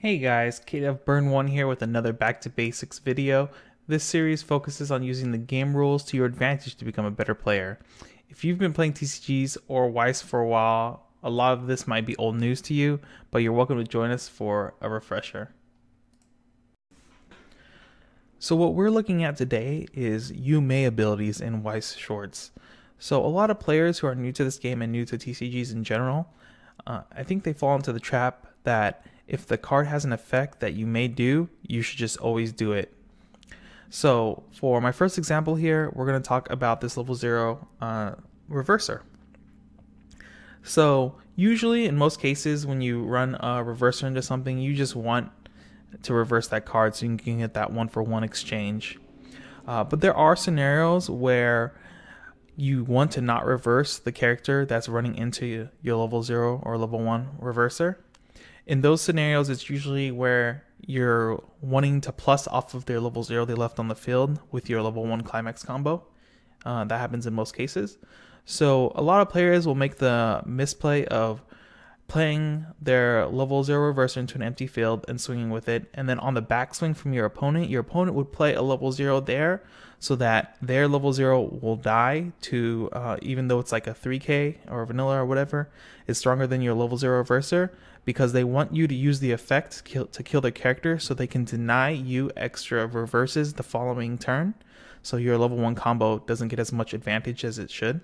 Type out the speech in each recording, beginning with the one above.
Hey guys, KDevBurn1 here with another Back to Basics video. This series focuses on using the game rules to your advantage to become a better player. If you've been playing TCGs or Weiss for a while, a lot of this might be old news to you, but you're welcome to join us for a refresher. So what we're looking at today is you may abilities in Weiss Schwarz. So a lot of players who are new to this game and new to TCGs in general, I think they fall into the trap that if the card has an effect that you may do, you should just always do it. So for my first example here, we're going to talk about this level 0 reverser. So usually in most cases when you run a reverser into something, you just want to reverse that card so you can get that 1-for-1 exchange. But there are scenarios where you want to not reverse the character that's running into your level 0 or level 1 reverser. In those scenarios, it's usually where you're wanting to plus off of their level 0 they left on the field with your level 1 climax combo. That happens in most cases. So a lot of players will make the misplay of playing their level 0 reverser into an empty field and swinging with it, and then on the backswing from your opponent would play a level 0 there so that their level 0 will die to, even though it's like a 3k or vanilla or whatever, is stronger than your level 0 reverser, because they want you to use the effect to kill their character so they can deny you extra reverses the following turn, so your level 1 combo doesn't get as much advantage as it should.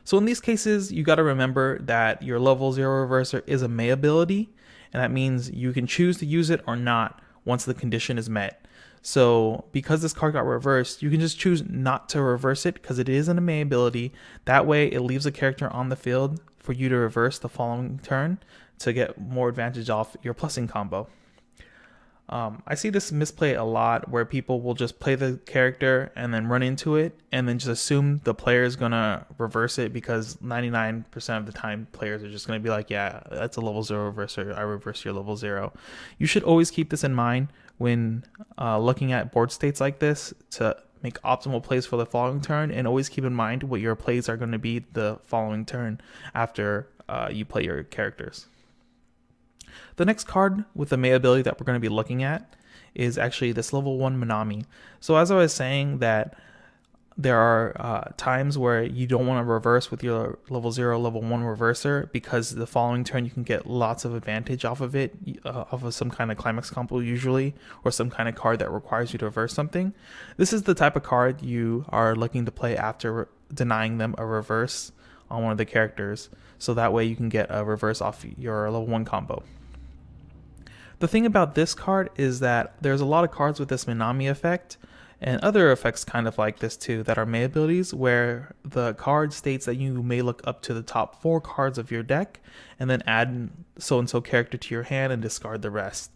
So in these cases, you got to remember that your level 0 reverser is a May ability, and that means you can choose to use it or not once the condition is met. So because this card got reversed, you can just choose not to reverse it because it is an May ability. That way it leaves a character on the field for you to reverse the following turn to get more advantage off your plussing combo. I see this misplay a lot where people will just play the character and then run into it and then just assume the player is going to reverse it, because 99% of the time players are just going to be like, yeah, that's a level 0 reverser, I reverse your level 0. You should always keep this in mind when looking at board states like this to make optimal plays for the following turn, and always keep in mind what your plays are going to be the following turn after you play your characters. The next card with the May ability that we're going to be looking at is actually this level 1 Minami. So as I was saying, that there are times where you don't want to reverse with your level 0, level 1 reverser, because the following turn you can get lots of advantage off of it, off of some kind of climax combo usually, or some kind of card that requires you to reverse something. This is the type of card you are looking to play after denying them a reverse on one of the characters, so that way you can get a reverse off your level 1 combo. The thing about this card is that there's a lot of cards with this Minami effect and other effects kind of like this too that are May abilities, where the card states that you may look up to the top 4 cards of your deck and then add so-and-so character to your hand and discard the rest.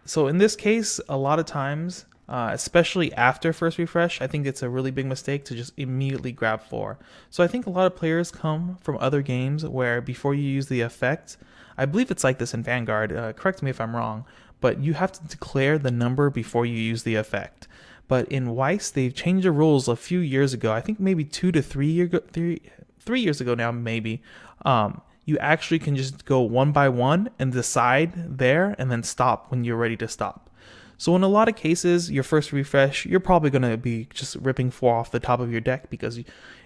So in this case, a lot of times, especially after first refresh, I think it's a really big mistake to just immediately grab 4. So I think a lot of players come from other games where before you use the effect, I believe it's like this in Vanguard, correct me if I'm wrong, but you have to declare the number before you use the effect. But in Weiss, they've changed the rules a few years ago. I think maybe 2 to 3 years ago now, maybe. You actually can just go one by one and decide there and then stop when you're ready to stop. So in a lot of cases, your first refresh, you're probably going to be just ripping 4 off the top of your deck, because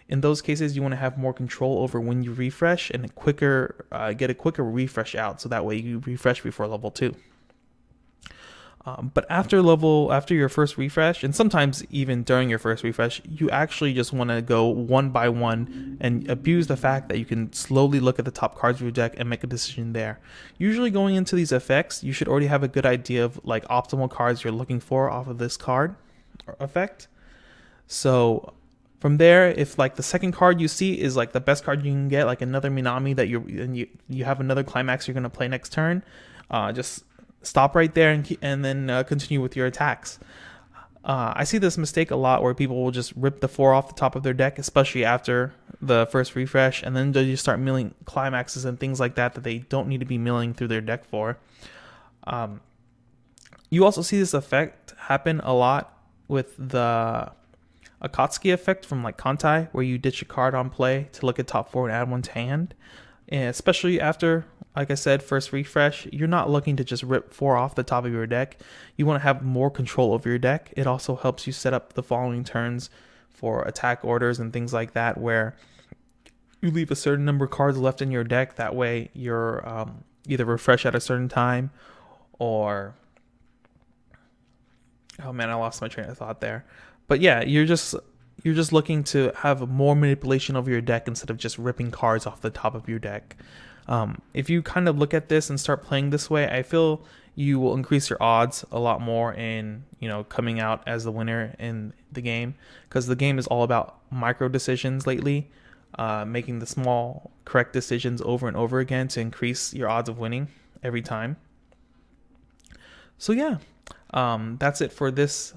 in those cases, you want to have more control over when you refresh and get a quicker refresh out, so that way you refresh before level 2. But after your first refresh, and sometimes even during your first refresh, you actually just want to go one by one and abuse the fact that you can slowly look at the top cards of your deck and make a decision there. Usually going into these effects, you should already have a good idea of like optimal cards you're looking for off of this card or effect. So from there, if like the second card you see is like the best card you can get, like another Minami that you have another climax you're going to play next turn, just stop right there and then continue with your attacks. I see this mistake a lot where people will just rip the 4 off the top of their deck, especially after the first refresh, and then they just start milling climaxes and things like that they don't need to be milling through their deck for. You also see this effect happen a lot with the Akatsuki effect from like Kantai, where you ditch a card on play to look at top 4 and add 1 to hand. And especially after, like I said, first refresh, you're not looking to just rip 4 off the top of your deck. You want to have more control over your deck. It also helps you set up the following turns for attack orders and things like that, where you leave a certain number of cards left in your deck. That way you're either refresh at a certain time, or oh man, I lost my train of thought there. But yeah, you're just looking to have more manipulation of your deck instead of just ripping cards off the top of your deck. If you kind of look at this and start playing this way, I feel you will increase your odds a lot more in, coming out as the winner in the game, because the game is all about micro decisions lately, making the small correct decisions over and over again to increase your odds of winning every time. So yeah, that's it for this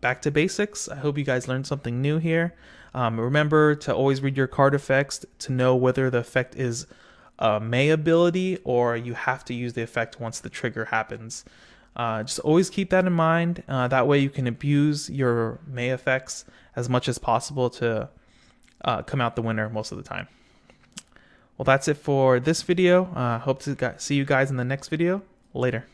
back to basics. I hope you guys learned something new here. Remember to always read your card effects to know whether the effect is a May ability or you have to use the effect once the trigger happens. Just always keep that in mind. That way you can abuse your May effects as much as possible to come out the winner most of the time. Well, that's it for this video. Hope to see you guys in the next video. Later.